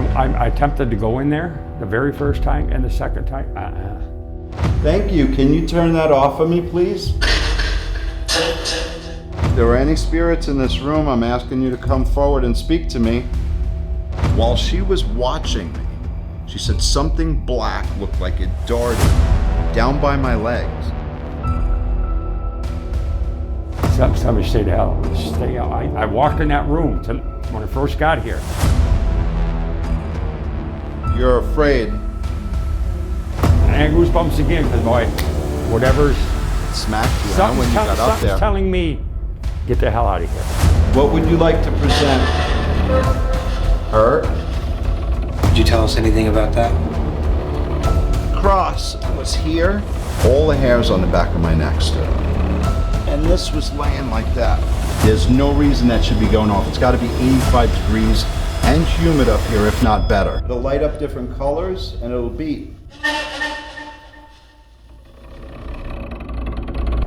I attempted to go in there the very first time and the second time. Thank you. Can you turn that off of me, please? If there are any spirits in this room, I'm asking you to come forward and speak to me. While she was watching me, she said something black looked like it darted down by my legs. Somebody stay the hell. Stay out. I walked in that room when I first got here. You're afraid. I had goosebumps again because boy, whatever's Smacked you huh, when you got up there. telling me, get the hell out of here. What would you like to present? Her? Did you tell us anything about that? Cross was here. All the hairs on the back of my neck stood up. And this was laying like that. There's no reason that should be going off. It's got to be 85 degrees and humid up here, if not better. It'll light up different colors and it'll beep.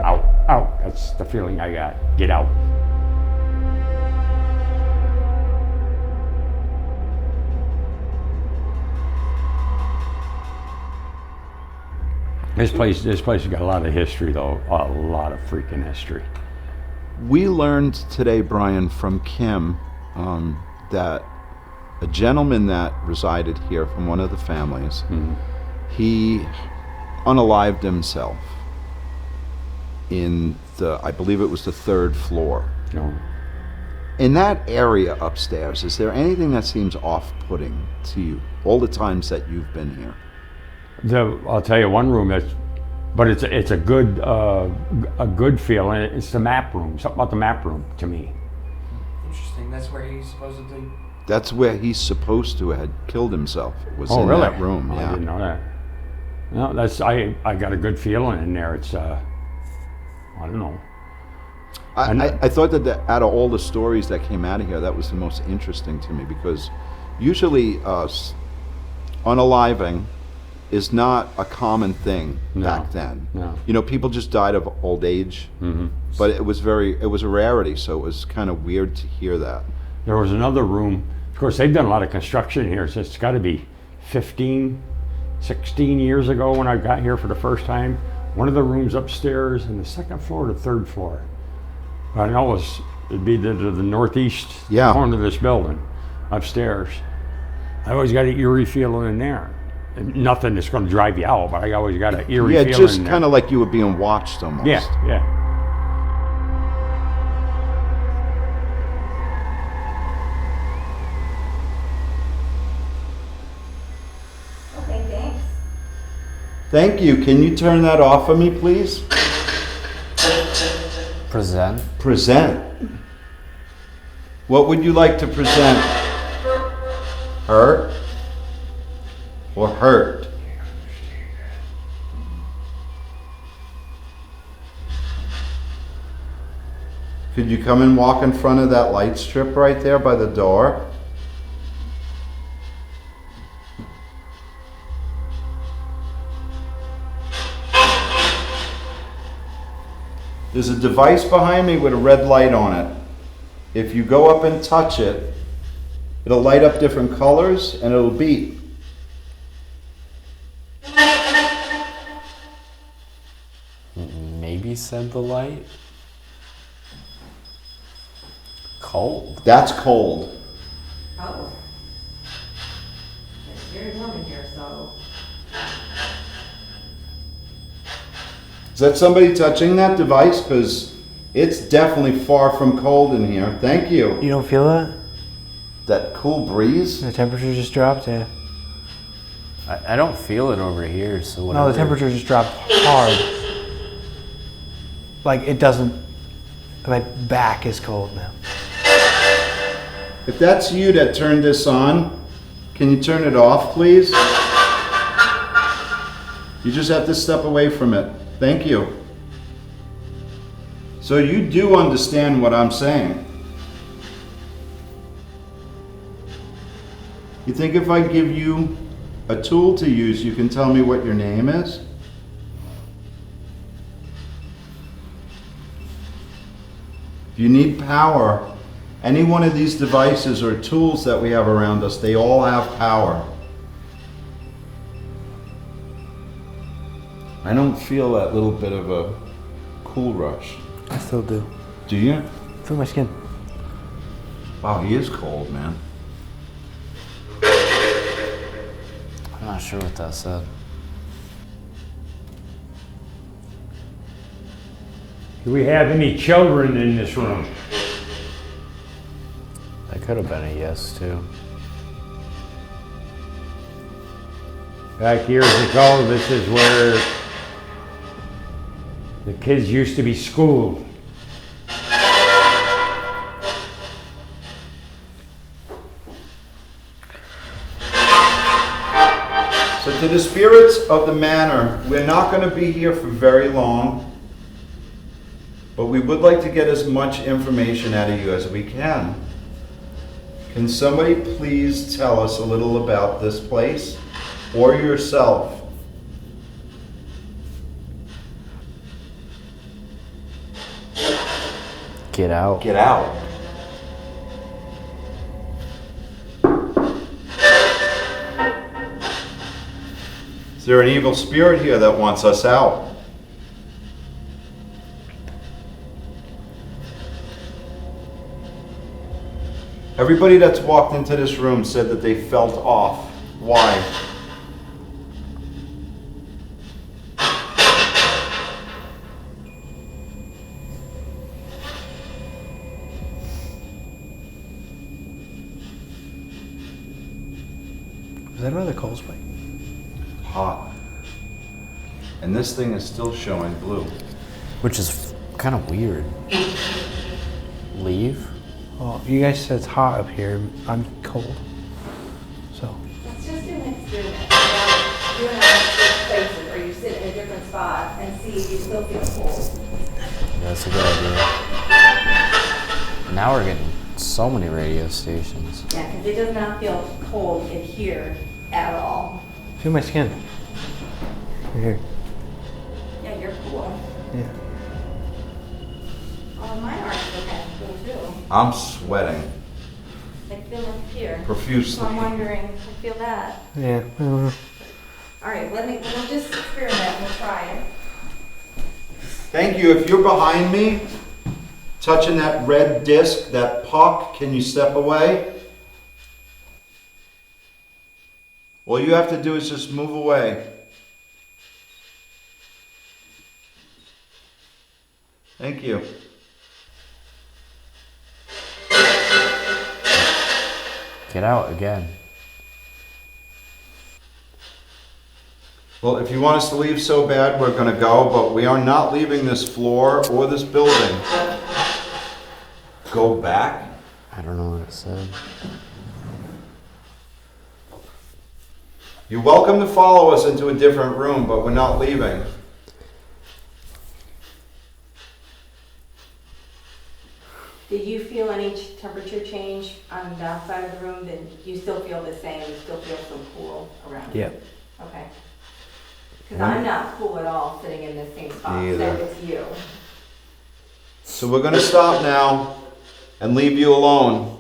Out, out. That's the feeling I got. Get out. This place has got a lot of history, though. A lot of freaking history. We learned today, Brian, from Kim, that a gentleman that resided here from one of the families, he unalived himself in I believe it was the 3rd floor. No. In that area upstairs, is there anything that seems off-putting to you all the times that you've been here? I'll tell you one room but it's a good feeling. It's the map room. Something about the map room to me. Interesting. That's where he supposedly. That's where he's supposed to have killed himself. Was in really? that room. Oh, Yeah. I didn't know that. No, I got a good feeling in there. It's I don't know. I thought that out of all the stories that came out of here, that was the most interesting to me, because usually unaliving is not a common thing back then. No. You know, people just died of old age, but it was a rarity, so it was kind of weird to hear that. There was another room. Of course, they've done a lot of construction here, so it's got to be 15, 16 years ago when I got here for the first time. One of the rooms upstairs in the 2nd floor to 3rd floor. I know it'd be the northeast corner of this building, upstairs. I always got an eerie feeling in there. And nothing that's going to drive you out, but I always got an eerie feeling. Yeah, just kind of like you were being watched almost. Yeah. Okay, thanks. Thank you. Can you turn that off of me, please? Present. Present. What would you like to present? Her? Or hurt? Could you come and walk in front of that light strip right there by the door? There's a device behind me with a red light on it. If you go up and touch it, it'll light up different colors and it'll beep. Maybe said the light. Cold. That's cold. Oh. It's very warm in here, so. Is that somebody touching that device? Because it's definitely far from cold in here. Thank you. You don't feel that? That cool breeze? The temperature just dropped, yeah. I don't feel it over here, so whatever. No, the temperature just dropped hard. Like it doesn't, my back is cold now. If that's you that turned this on, can you turn it off, please? You just have to step away from it. Thank you. So you do understand what I'm saying. You think if I give you a tool to use, you can tell me what your name is? If you need power, Any one of these devices or tools that we have around us, they all have power. I don't feel that little bit of a cool rush. I still do. Do you? Feel my skin. Wow, he is cold, man. I'm not sure what that said. Do we have any children in this room? That could have been a yes, too. Back years ago, this is where the kids used to be schooled. So to the spirits of the manor, we're not going to be here for very long, but we would like to get as much information out of you as we can. Can somebody please tell us a little about this place or yourself? Get out. Get out. Is there an evil spirit here that wants us out? Everybody that's walked into this room said that they felt off. Why? Is that another cold spike? Hot. And this thing is still showing blue. Which is kind of weird. Leave? Well, you guys said it's hot up here. I'm cold. So, Let's just do an experiment. You and I switch places, or you sit in a different spot and see if you still feel cold. That's a good idea. Now we're getting so many radio stations. Yeah, because it does not feel cold in here at all. feel my skin. Right here. Yeah, you're cool. Yeah. Oh, mine are still kind of cool too. I'm sweating I feel like here. So profusely. I'm wondering, I feel that. Yeah. I don't know. All right, we'll just experiment. We'll try it. Thank you. If you're behind me, touching that red disc, that puck, can you step away? All you have to do is just move away. Thank you. Get out again. Well, if you want us to leave so bad, we're going to go, but we are not leaving this floor or this building. Go back? I don't know what it said. You're welcome to follow us into a different room, but we're not leaving. Did you feel any temperature change on the outside of the room? Did you still feel the same? You still feel so cool around? Yeah. Okay. Because I'm not cool at all sitting in the same spot. Me So either. it's you. So we're going to stop now and leave you alone.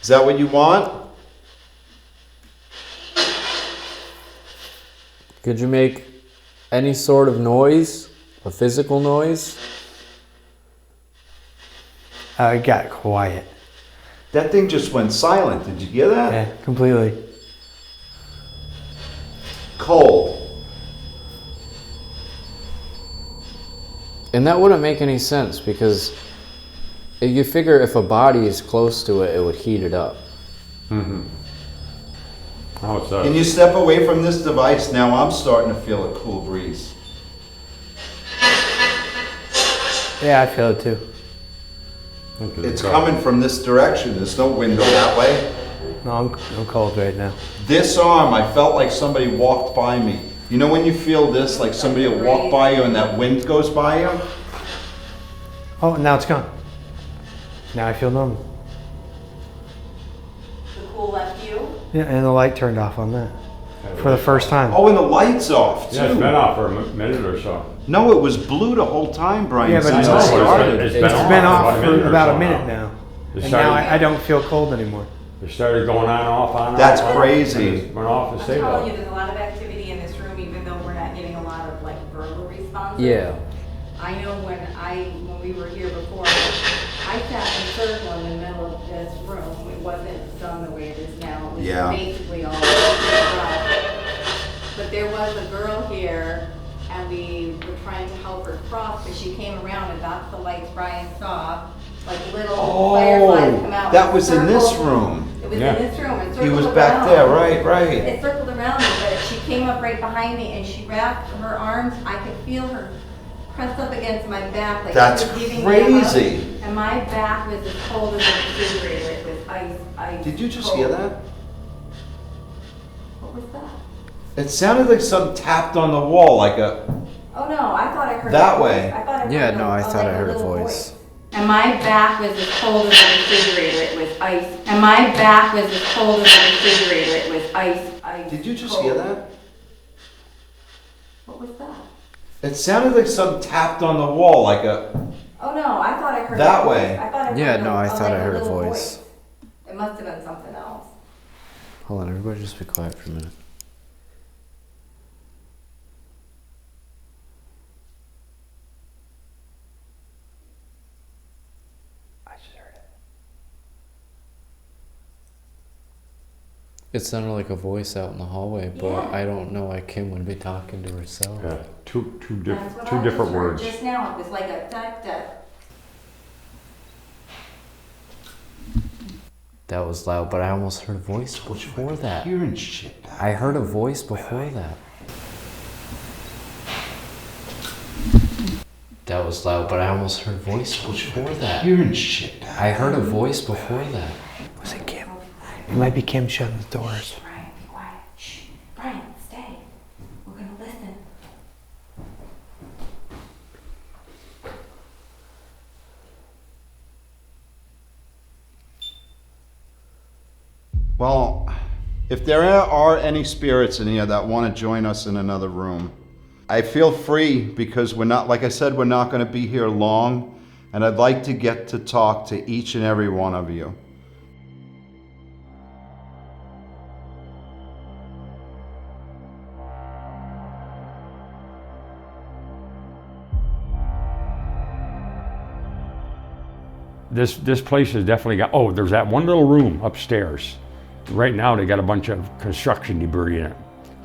Is that what you want? Could you make any sort of noise? A physical noise? It got quiet. That thing just went silent. Did you hear that? Yeah, completely. Cold. And that wouldn't make any sense because you figure if a body is close to it, it would heat it up. Mm-hmm. Oh, it's Can you step away from this device? Now I'm starting to feel a cool breeze. Yeah, I feel it too. It's coming from this direction. There's no window that way. No, I'm cold right now. This arm, I felt like somebody walked by me. You know when you feel this, like somebody will walk by you and that wind goes by you? Oh, now it's gone. Now I feel normal. The cool left you? Yeah, and the light turned off on that for the first time. Oh, and the light's off too. Yeah, it's been off for a minute or so. No, it was blue the whole time, Brian. Yeah, but since I know, it but started. It's been off for about a minute or so now. It And started- now I don't feel cold anymore. It started going on and off, on and That's off. crazy. And it went off and I'm stayed telling off. you, there's a lot of activity in this room, even though we're not getting a lot of like verbal responses. Yeah. I know when we were here before, I sat in a circle in the middle of this room. It wasn't done the way it is now. It was Yeah. basically all rough. But there was a girl here, and we were trying to help her cross, but she came around, and that's the lights Brian saw, like little fireflies come out. that and was in this circled. room. It was Yeah. in this room. It He circled was back around. there, right. It circled around me, but she came up right behind me and she wrapped her arms. I could feel her pressed up against my back, like That's she was giving me a hug. crazy. And my back was as cold as a refrigerator. It was ice. Did you just cold. hear that? What was that? It sounded like something tapped on the wall, like a. Oh no, I thought I heard That a voice. way. I thought I heard Yeah, no, I like thought I heard a little voice. And my back was as cold as a refrigerator. It was ice. And my back was as cold as a refrigerator. It was ice. Did you just cold. hear that? What was that? It sounded like something tapped on the wall, like a. Oh no, I thought I heard That a voice. way. I thought I heard Yeah, no, I like thought I heard a little voice. It must have been something else. Hold on, everybody just be quiet for a minute. I just heard it. It sounded like a voice out in the hallway, but Yeah. I don't know why Kim would be talking to herself. Yeah, two That's what I different just heard words. just now. It was like a duck. That was loud, but I almost heard a voice before that. Hearing shit. I heard a voice before that. That was loud, but I almost heard a voice before that. Hearing shit. I heard a voice before that. Was it Kim? It might be Kim shutting the doors. Brian, be quiet. Shh. Brian, stay. We're gonna listen. Well, if there are any spirits in here that want to join us in another room, I feel free because we're not, like I said, we're not going to be here long, and I'd like to get to talk to each and every one of you. This place has definitely got, oh, there's that one little room upstairs. Right now they got a bunch of construction debris in it.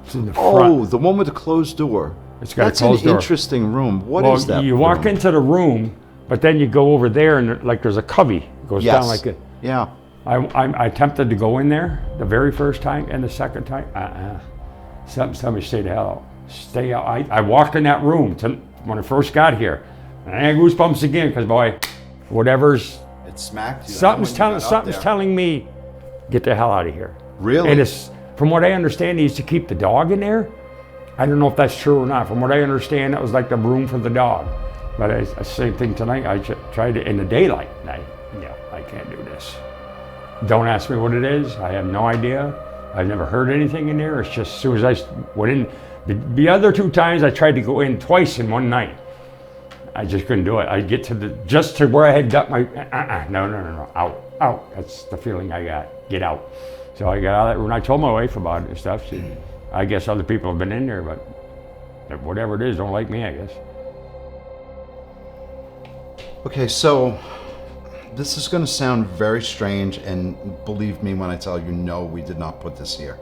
It's in the front. Oh, the one with the closed door. It's got That's a closed an door. interesting room. What is that? You walk room? into the room, but then you go over there and like there's a cubby. It goes down like a. Yeah. I attempted to go in there the very first time and the second time. Somebody stay the hell out. Stay out. I walked in that room when I first got here. And I had goosebumps again because boy, whatever's It smacked you. something's when you got up something's there. telling me, get the hell out of here. Really? And it's from what I understand, he used to keep the dog in there. I don't know if that's true or not. From what I understand, that was like the room for the dog. But same thing tonight. I tried it in the daylight. And I can't do this. Don't ask me what it is. I have no idea. I've never heard anything in there. It's just as soon as I went in, the other two times I tried to go in twice in one night. I just couldn't do it. I'd get to just to where I had got my, no, out. That's the feeling I got. Get out. So I got out of that room. I told my wife about it and stuff. I guess other people have been in there, but whatever it is, don't like me, I guess. Okay, so this is going to sound very strange, and believe me when I tell you, no, we did not put this here.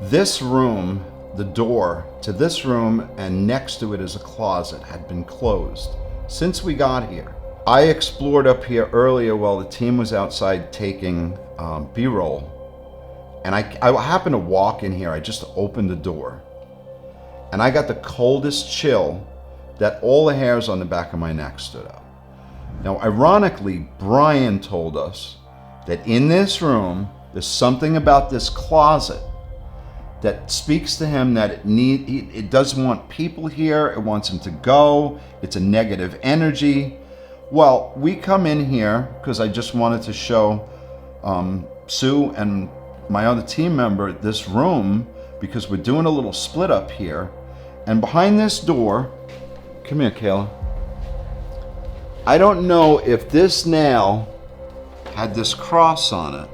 This room, the door to this room and next to it is a closet, had been closed since we got here. I explored up here earlier while the team was outside taking B-roll, and I happened to walk in here. I just opened the door, and I got the coldest chill that all the hairs on the back of my neck stood up. Now, ironically, Brian told us that in this room, there's something about this closet that speaks to him that it doesn't want people here, it wants him to go, it's a negative energy. Well, we come in here because I just wanted to show Sue and my other team member this room because we're doing a little split up here. And behind this door, Come here, Kayla. I don't know if this nail had this cross on it,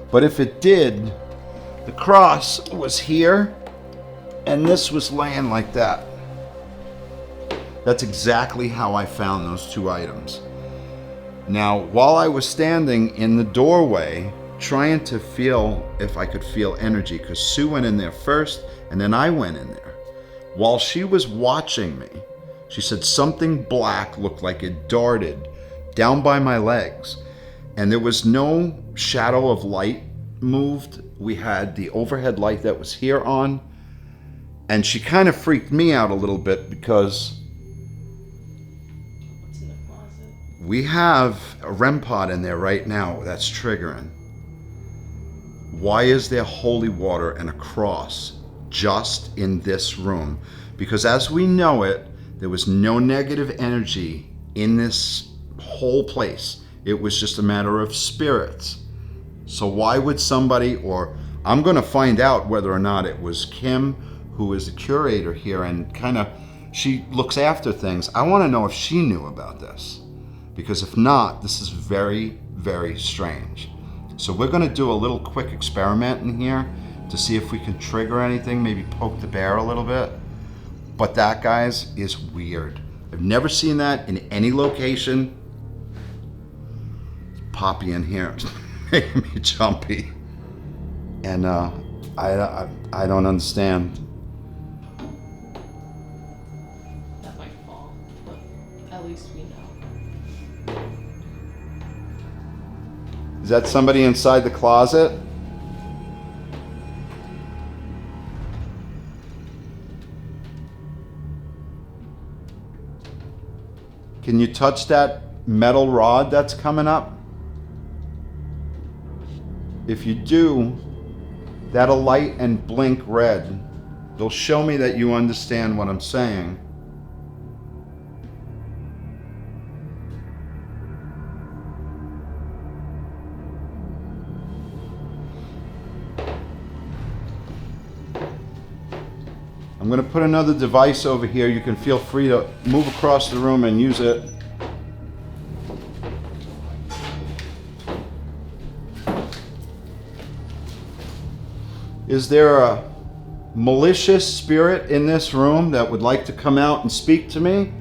but if it did, the cross was here and this was laying like that. That's exactly how I found those two items. Now, while I was standing in the doorway, trying to feel if I could feel energy, because Sue went in there first and then I went in there. While she was watching me, she said something black looked like it darted down by my legs, and there was no shadow of light moved. We had the overhead light that was here on, and she kind of freaked me out a little bit because we have a REM pod in there right now that's triggering. Why is there holy water and a cross just in this room? Because as we know it, there was no negative energy in this whole place. It was just a matter of spirits. So why would somebody, or I'm going to find out whether or not it was Kim, who is the curator here and kind of, she looks after things. I want to know if she knew about this, because if not, this is very, very strange. So we're going to do a little quick experiment in here to see if we can trigger anything, maybe poke the bear a little bit. But that, guys, is weird. I've never seen that in any location. Poppy in here making me jumpy. And I don't understand. That might fall, but at least we know. Is that somebody inside the closet? Can you touch that metal rod that's coming up? If you do, that'll light and blink red. They'll show me that you understand what I'm saying. I'm going to put another device over here. You can feel free to move across the room and use it. Is there a malicious spirit in this room that would like to come out and speak to me?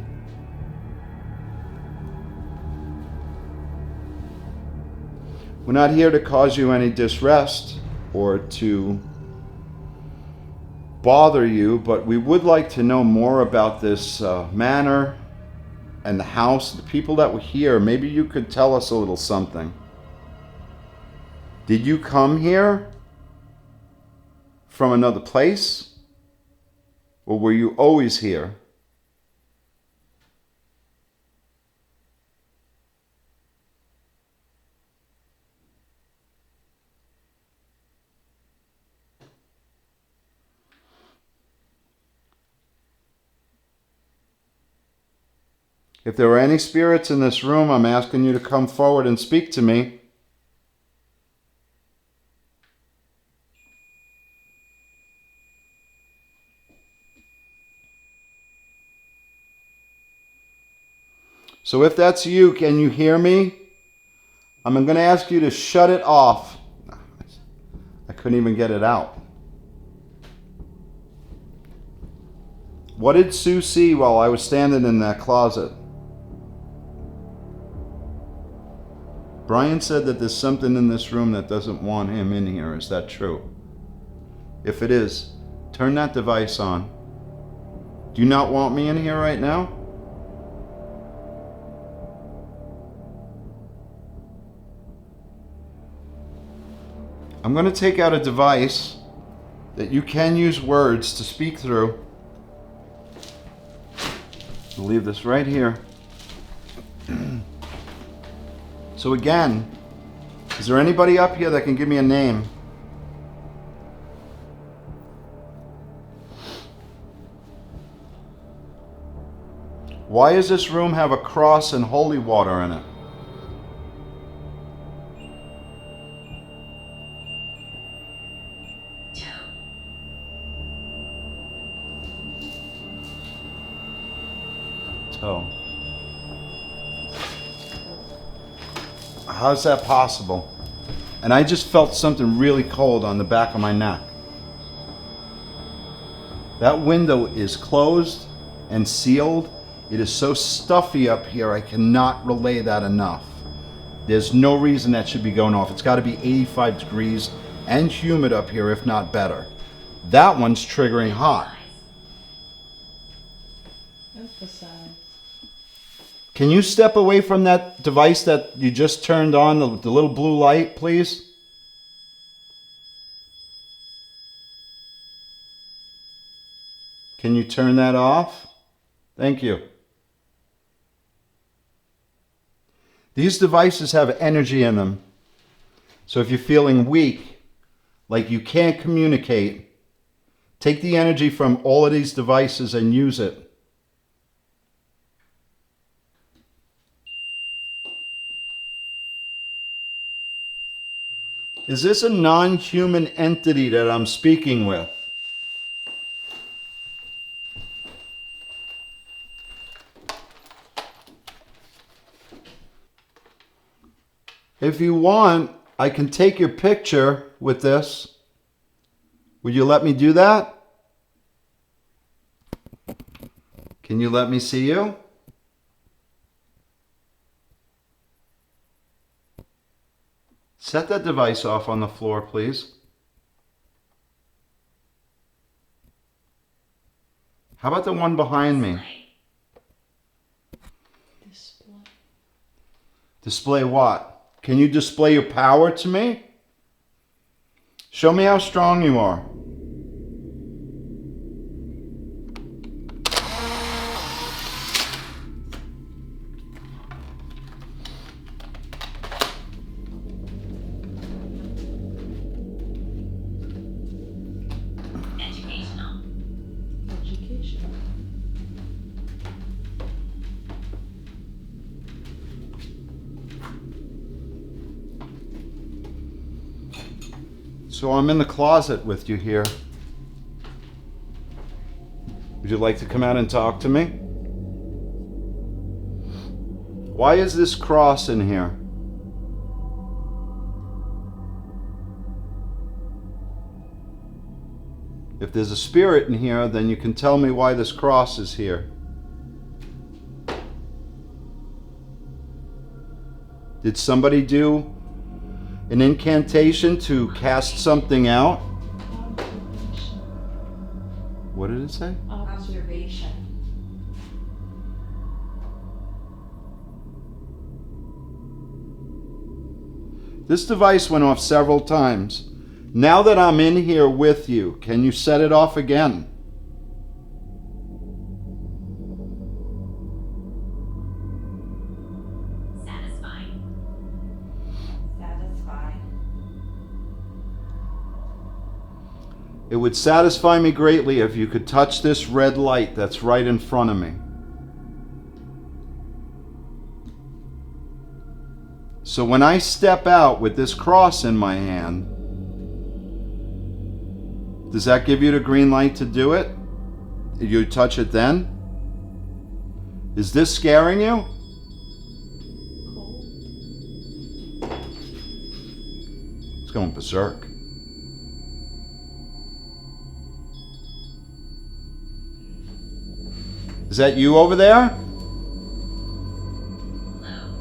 We're not here to cause you any distress or to bother you, but we would like to know more about this manor and the house, the people that were here. Maybe you could tell us a little something. Did you come here from another place, or were you always here? If there are any spirits in this room, I'm asking you to come forward and speak to me. So if that's you, can you hear me? I'm going to ask you to shut it off. I couldn't even get it out. What did Sue see while I was standing in that closet? Brian said that there's something in this room that doesn't want him in here. Is that true? If it is, turn that device on. Do you not want me in here right now? I'm going to take out a device that you can use words to speak through. I'll leave this right here. So again, is there anybody up here that can give me a name? Why does this room have a cross and holy water in it? toe. How's that possible? And I just felt something really cold on the back of my neck. That window is closed and sealed. It is so stuffy up here, I cannot relay that enough. There's no reason that should be going off. It's got to be 85 degrees and humid up here, if not better. That one's triggering hot. Emphasize. Can you step away from that device that you just turned on, the little blue light, please? Can you turn that off? Thank you. These devices have energy in them. So if you're feeling weak, like you can't communicate, take the energy from all of these devices and use it. Is this a non-human entity that I'm speaking with? If you want, I can take your picture with this. Would you let me do that? Can you let me see you? Set that device off on the floor, please. How about the one behind me? Display. Display what? Can you display your power to me? Show me how strong you are. Educational. So I'm in the closet with you here. Would you like to come out and talk to me? Why is this cross in here? If there's a spirit in here, then you can tell me why this cross is here. Did somebody do an incantation to cast something out? Observation. What did it say? Observation. This device went off several times. Now that I'm in here with you, can you set it off again? Satisfied. It would satisfy me greatly if you could touch this red light that's right in front of me. So when I step out with this cross in my hand, does that give you the green light to do it? You touch it then? Is this scaring you? Cold. It's going berserk. Is that you over there? Low.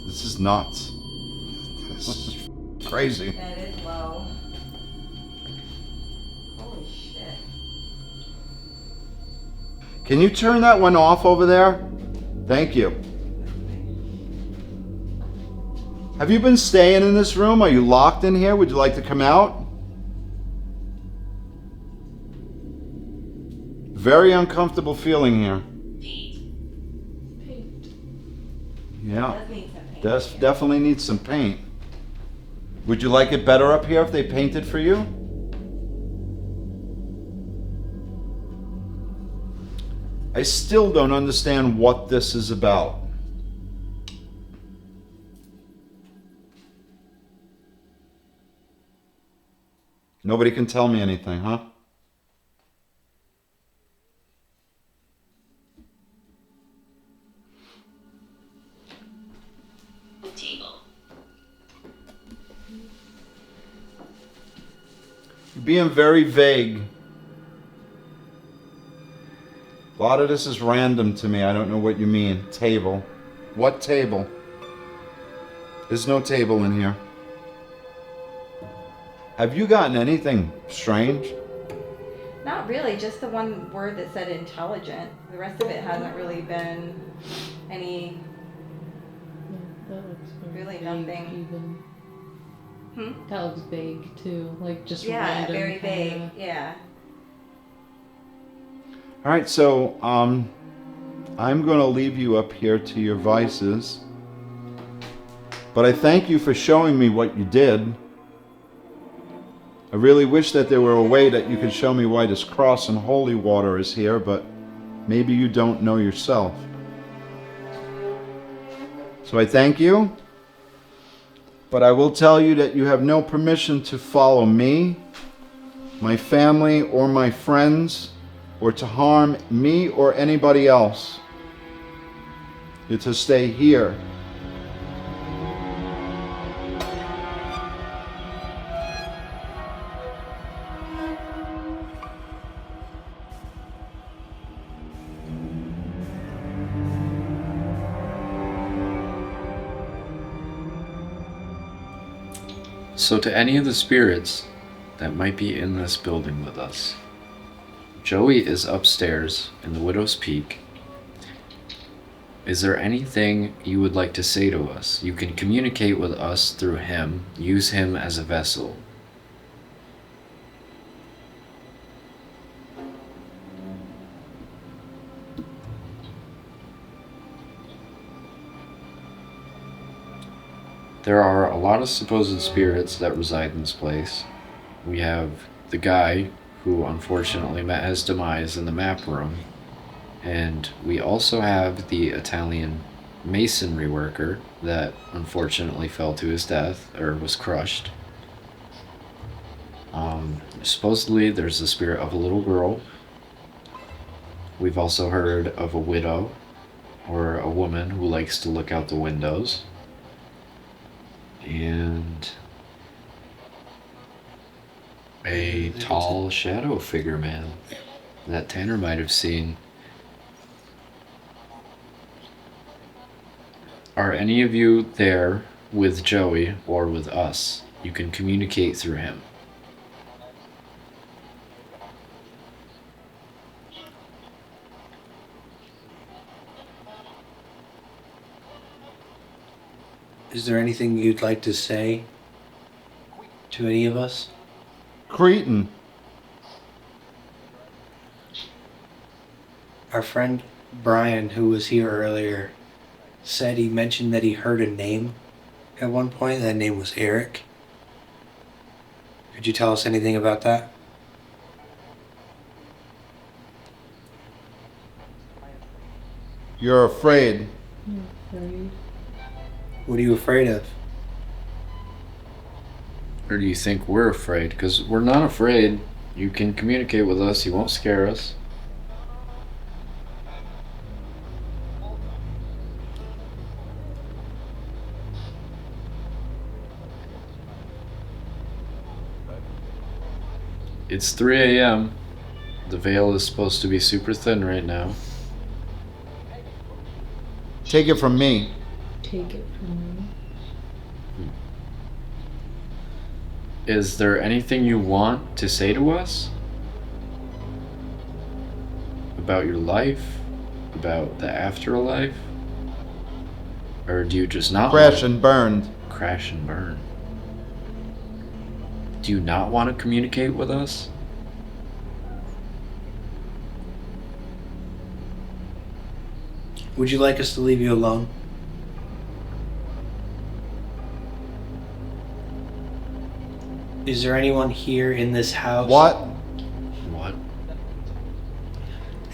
This is nuts. This is crazy. That is low. Holy shit. Can you turn that one off over there? Thank you. Have you been staying in this room? Are you locked in here? Would you like to come out? Very uncomfortable feeling here. Paint. Yeah, Does need some paint. does definitely needs some paint. Would you like it better up here if they painted for you? I still don't understand what this is about. Nobody can tell me anything, huh? You're being very vague. A lot of this is random to me. I don't know what you mean. Table. What table? There's no table in here. Have you gotten anything strange? Not really, just the one word that said intelligent. The rest of it hasn't really been any, That looks Really vague nothing. Even. hmm? That looks vague too, like just Yeah, random. very vague, kinda. yeah. All right, so I'm going to leave you up here to your vices. But I thank you for showing me what you did. I really wish that there were a way that you could show me why this cross and holy water is here, but maybe you don't know yourself. So I thank you, but I will tell you that you have no permission to follow me, my family, or my friends, or to harm me or anybody else. You're to stay here. So to any of the spirits that might be in this building with us, Joey is upstairs in the Widow's Peak. Is there anything you would like to say to us? You can communicate with us through him, use him as a vessel. There are a lot of supposed spirits that reside in this place. We have the guy who unfortunately met his demise in the map room, and we also have the Italian masonry worker that unfortunately fell to his death or was crushed. Supposedly there's the spirit of a little girl. We've also heard of a widow or a woman who likes to look out the windows. And a tall shadow figure man that Tanner might have seen. Are any of you there with Joey or with us? You can communicate through him. Is there anything you'd like to say to any of us? Cretin. Our friend Brian, who was here earlier, said he mentioned that he heard a name at one point. That name was Eric. Could you tell us anything about that? You're afraid. Afraid. What are you afraid of? Or do you think we're afraid? Because we're not afraid. You can communicate with us. You won't scare us. It's 3 a.m. The veil is supposed to be super thin right now. Take it from me. Take it from me. Is there anything you want to say to us? About your life? About the afterlife? Or do you just not Crash want and burned. crash and burn? Do you not want to communicate with us? Would you like us to leave you alone? Is there anyone here in this house? What? What?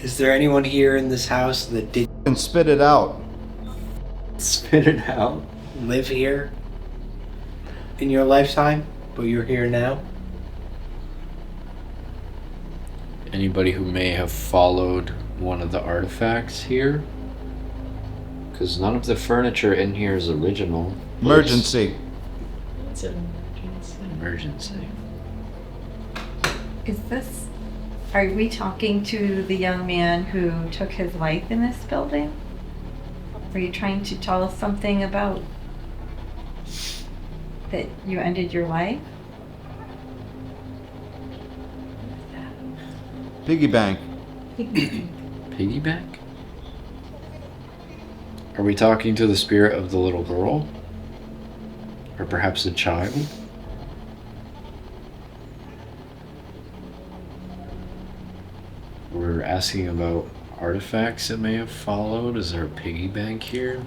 Is there anyone here in this house that did And spit it out. Spit it out. live here in your lifetime, but you're here now? Anybody who may have followed one of the artifacts here? Because none of the furniture in here is original. Emergency. It's an emergency. Emergency. Is this, are we talking to the young man who took his life in this building? Are you trying to tell us something about that you ended your life? Piggy bank. Piggy bank? Are we talking to the spirit of the little girl? Or perhaps a child? We're asking about artifacts that may have followed. Is there a piggy bank here?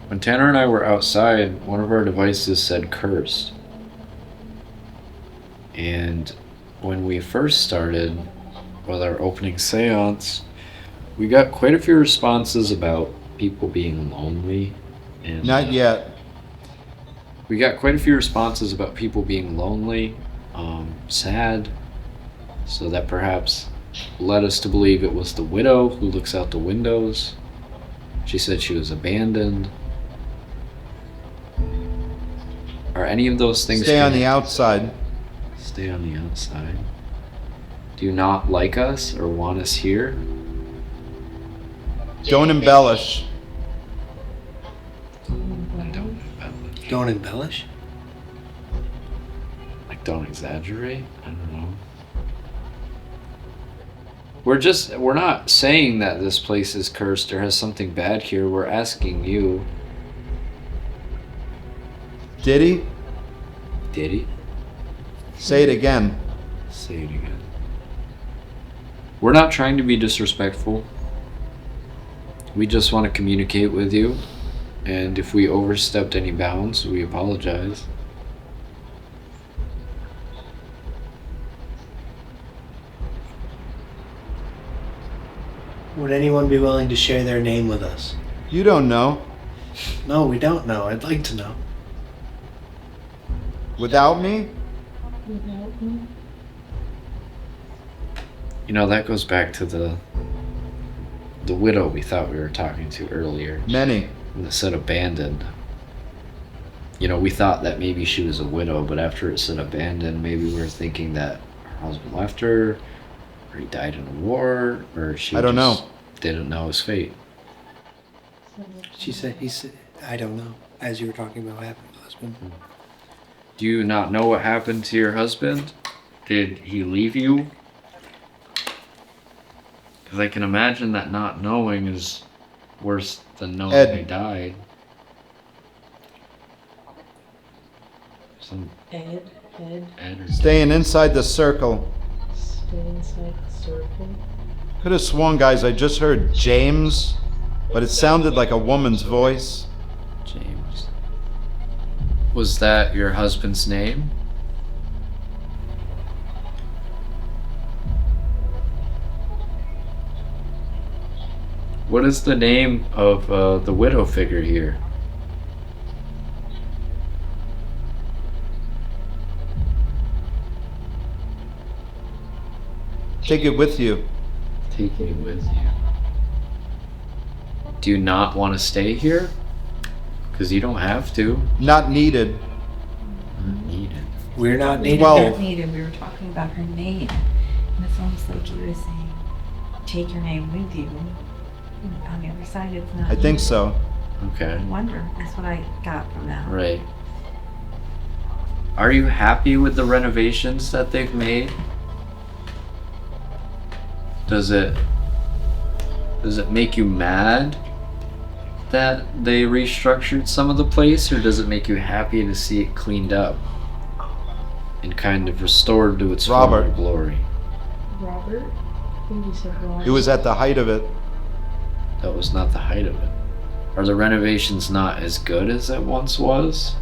When Tanner and I were outside, one of our devices said cursed. And when we first started with our opening seance, we got quite a few responses about people being lonely. And Not yet. we got quite a few responses about people being lonely, sad, so that perhaps led us to believe it was the widow who looks out the windows. She said she was abandoned. Are any of those things Stay on the connected? outside. Stay on the outside. Do you not like us or want us here? Don't embellish. Don't embellish? Like, don't exaggerate? I don't know. We're not saying that this place is cursed or has something bad here. We're asking you, Did he? did he? Say it again. Say it again. We're not trying to be disrespectful. We just want to communicate with you. And if we overstepped any bounds, we apologize. Would anyone be willing to share their name with us? You don't know. No, we don't know. I'd like to know. Without me? Without me? You know, that goes back to the widow we thought we were talking to earlier. Many. That said abandoned. You know, we thought that maybe she was a widow, but after it said abandoned, maybe we were thinking that her husband left her, or he died in a war, or she I don't just know. didn't know his fate. She said, he said, I don't know, as you were talking about what happened to husband. Do you not know what happened to your husband? Did he leave you? Because I can imagine that not knowing is worse than knowing Ed. he died. Some Ed, Ed or Staying inside the circle. stay inside the circle. Could have sworn, guys, I just heard James, but it sounded like a woman's voice. James. Was that your husband's name? What is the name of the widow figure here? Take it with you. Taking it with you. Do you not want to stay here? Because you don't have to. Not needed. Not needed. We're not needed. Well- here. Needed. We were talking about her name, and it's almost like you were saying, take your name with you. And on the other side, it's not. I think so. Okay. I wonder. That's what I got from that. Right. Are you happy with the renovations that they've made? Does it make you mad that they restructured some of the place, or does it make you happy to see it cleaned up and kind of restored to its Robert. former glory? Robert? I think you said Robert. It was at the height of it. That was not the height of it. Are the renovations not as good as it once was?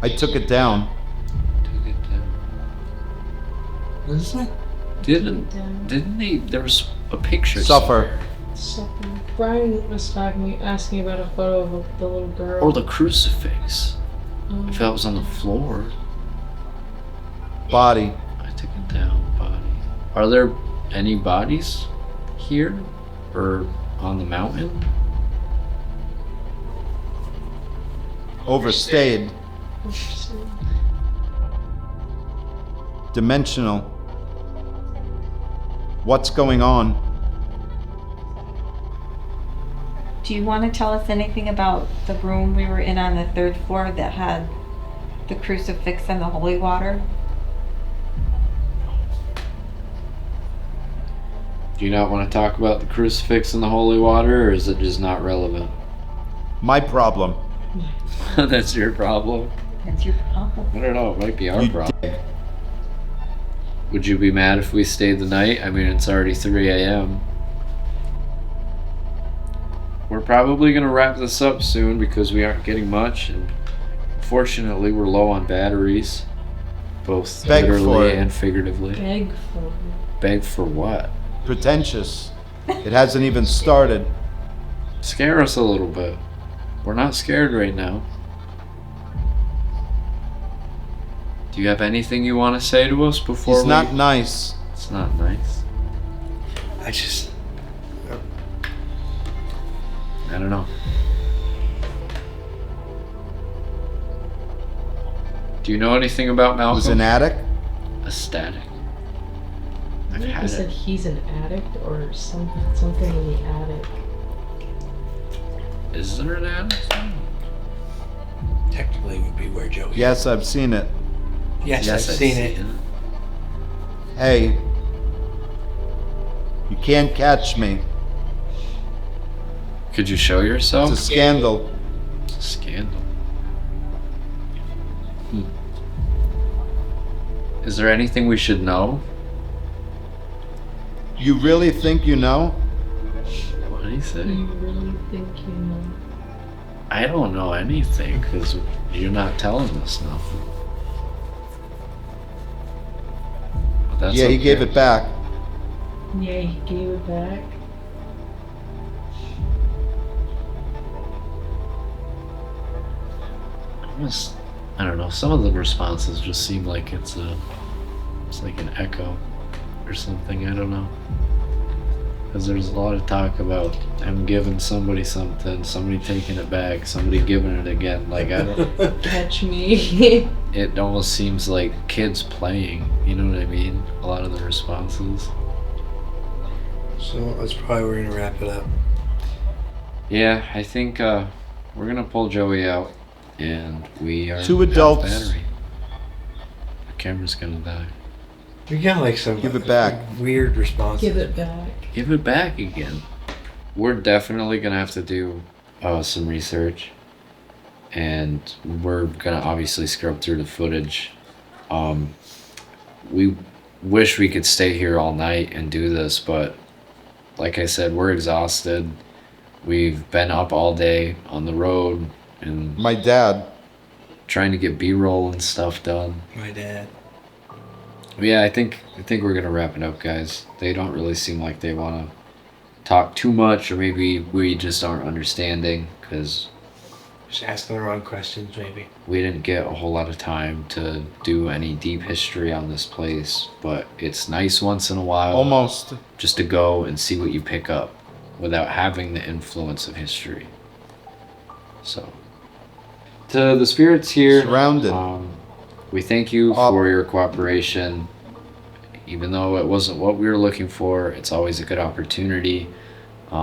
I took it down. Took it down. What is that? Didn't they? There was A picture Suffer. So, Brian was asking about a photo of the little girl. Or the crucifix. Um, If that was on the floor. Body. I took it down. Body. Are there any bodies here? Or on the mountain? Overstayed. Dimensional. What's going on? Do you want to tell us anything about the room we were in on the 3rd floor that had the crucifix and the holy water? Do you not want to talk about the crucifix and the holy water, or is it just not relevant? My problem. That's your problem? That's your problem. I don't know, it might be our You problem. Would you be mad if we stayed the night? I mean, it's already 3 a.m. We're probably going to wrap this up soon because we aren't getting much, and fortunately we're low on batteries, both Beg for literally it. and figuratively. Beg for Beg for what? Pretentious. It hasn't even started. Scare us a little bit. We're not scared right now. Do you have anything you want to say to us before He's not nice. It's not nice. I just. I don't know. Do you know anything about It was Malcolm? an attic. A static. I've You had said it. he's an addict or something in the attic. Is there an attic? Technically would be where Joey. Yes, I've seen it. Yes, I've seen it. Hey. You can't catch me. Could you show yourself? It's a scandal. Scandal. Is there anything we should know? You really think you know? What do you say? Do you really think you know? I don't know anything because you're not telling us nothing. But that's Yeah, he okay. gave it back. Yeah, he gave it back. I don't know. Some of the responses just seem like it's like an echo or something. I don't know. Because there's a lot of talk about him giving somebody something, somebody taking it back, somebody giving it again. Like I don't. Catch me. It almost seems like kids playing. You know what I mean? A lot of the responses. So that's probably where we're gonna wrap it up. Yeah, I think we're gonna pull Joey out, and we are Two out of adults. battery. The camera's gonna die. We got like some Give it back. weird responses. Give it back. Give it back again. We're definitely gonna have to do some research, and we're gonna obviously scrub through the footage. We wish we could stay here all night and do this, but like I said, we're exhausted. We've been up all day on the road and My dad. trying to get B-roll and stuff done. My dad. Yeah, I think we're gonna wrap it up, guys. They don't really seem like they want to talk too much, or maybe we just aren't understanding because Just asking the wrong questions, maybe. we didn't get a whole lot of time to do any deep history on this place. But it's nice once in a while Almost. just to go and see what you pick up without having the influence of history. So, to the spirits here, Surrounded. we thank you Up. for your cooperation. Even though it wasn't what we were looking for, it's always a good opportunity.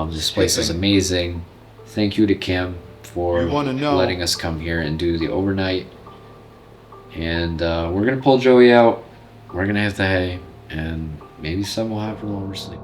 This place is Shipping. amazing. Thank you to Kim for You wanna know- letting us come here and do the overnight. And we're going to pull Joey out. We're going to hit the hay. And maybe some will have her while we're sleeping.